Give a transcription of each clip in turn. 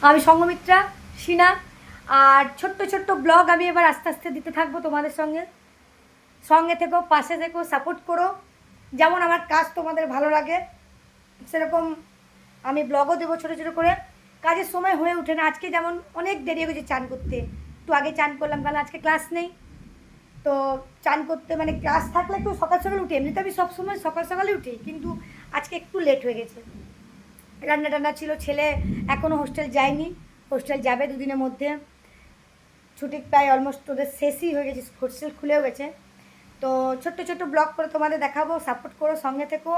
আমি সঙ্গমিত্রা সিনা। আর ছোট্ট ছোট্ট ব্লগ আমি এবার আস্তে আস্তে দিতে থাকবো তোমাদের সঙ্গে থেকো, পাশে থেকো, সাপোর্ট করো। যেমন আমার কাজ তোমাদের ভালো লাগে সেরকম আমি ব্লগও দেবো ছোটো ছোটো করে। কাজের সময় হয়ে ওঠে না। আজকে যেমন অনেক দেরি হয়ে গেছে চান করতে, একটু আগে চান করলাম কারণ আজকে ক্লাস নেই। তো চান করতে মানে ক্লাস থাকলে একটু সকাল সকাল উঠি, এমনিতে আমি সবসময় সকাল সকালে উঠি, কিন্তু আজকে একটু লেট হয়ে গেছে। রান্না টান্না ছিল, ছেলে এখনও হোস্টেল যায়নি, হোস্টেল যাবে দুদিনের মধ্যে। ছুটি প্রায় অলমোস্ট ওদের শেষই হয়ে গেছে, হোস্টেল খুলেও গেছে। তো ছোট্ট ছোট্ট ব্লগ করে তোমাদের দেখাবো, সাপোর্ট করো, সঙ্গে থেকো।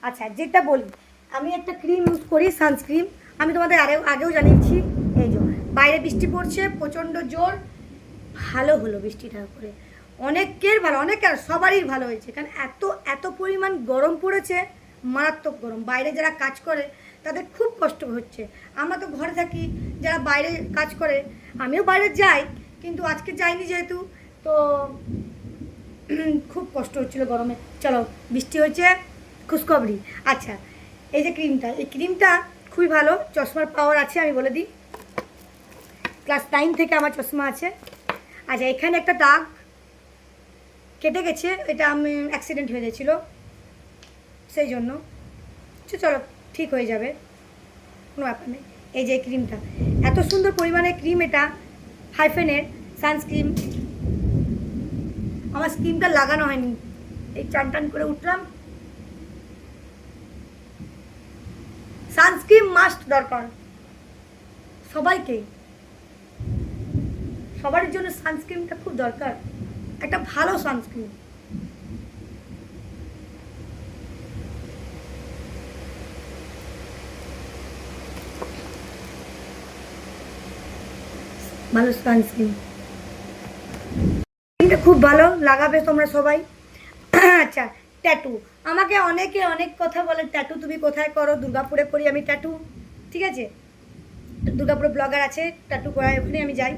আচ্ছা, যেটা বলি, আমি একটা ক্রিম ইউজ করি, সানস্ক্রিন। আমি তোমাদের আগেও জানিয়েছি। এই যে বাইরে বৃষ্টি পড়ছে প্রচণ্ড জোর, ভালো হলো বৃষ্টিটার করে, অনেকের ভালো, অনেকের সবারই ভালো হয়েছে। কারণ এত পরিমাণ গরম পড়েছে, মারাত্মক গরম। বাইরে যারা কাজ করে তাদের খুব কষ্ট হচ্ছে। আমরা তো ঘরে থাকি, যারা বাইরে কাজ করে, আমিও বাইরে যাই, কিন্তু আজকে যাইনি যেহেতু, তো খুব কষ্ট হচ্ছিলো গরমে। চলো, বৃষ্টি হয়েছে, খুশখবরি। আচ্ছা, এই যে ক্রিমটা, এই ক্রিমটা খুবই ভালো, চশমার পাওয়ার আছে আমি বলে দিই। ক্লাস 9 থেকে আমার চশমা আছে। আচ্ছা, এখানে একটা দাগ কেটে গেছে, এটা আমি অ্যাক্সিডেন্ট হয়ে গেছিলো সেই জন্য। চলো, ঠিক হয়ে যাবে, কোনো ব্যাপার নেই। এই যে ক্রিমটা, এত সুন্দর পরিমাণে ক্রিম, এটা হাইফেনের সানস্ক্রিন। আমার স্কিনটা লাগানো হয়নি, এই চান টান করে উঠলাম। সানস্ক্রিন মাস্ট দরকার সবাইকেই, সবার জন্য সানস্ক্রিনটা খুব দরকার, একটা ভালো সানস্ক্রিন। ভালো সানস্ক্রিন, খুব ভালো, লাগাবে তোমরা সবাই। আচ্ছা, ট্যাটু, আমাকে অনেকে অনেক কথা বলে, ট্যাটু তুমি কোথায় করো? দুর্গাপুরে করি আমি ট্যাটু, ঠিক আছে। দুর্গাপুরে ব্লগার আছে ট্যাটু করায়, ওখানে আমি যাই।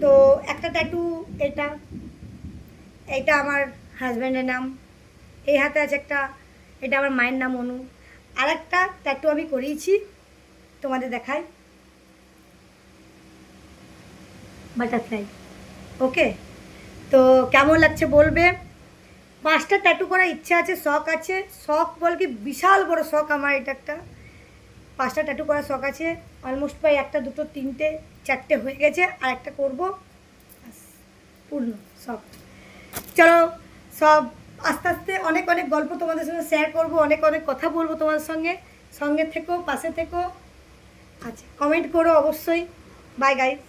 তো একটা ট্যাটু, এটা আমার হাজব্যান্ডের নাম, এই হাতে আছে একটা, এটা আমার মায়ের নাম অনু। আর একটা ট্যাটু আমি করিয়েছি, তোমাদের দেখাই, বাটারফ্লাই। ওকে, তো কেমন লাগছে বলবে। 5টা ট্যাটু করার ইচ্ছা আছে, শখ আছে, শখ বল কি বিশাল বড় শখ আমার, এটা একটা 5টা ট্যাটু করার শখ আছে। অলমোস্ট প্রায় 1, 2, 3, 4টে হয়ে গেছে, আর একটা করবো, পূর্ণ শখ। চলো, সব আস্তে আস্তে অনেক অনেক গল্প তোমাদের সঙ্গে শেয়ার করবো, অনেক অনেক কথা বলবো তোমাদের সঙ্গে থেকো, পাশে থেকো। আচ্ছা, কমেন্ট করো অবশ্যই। Bye guys.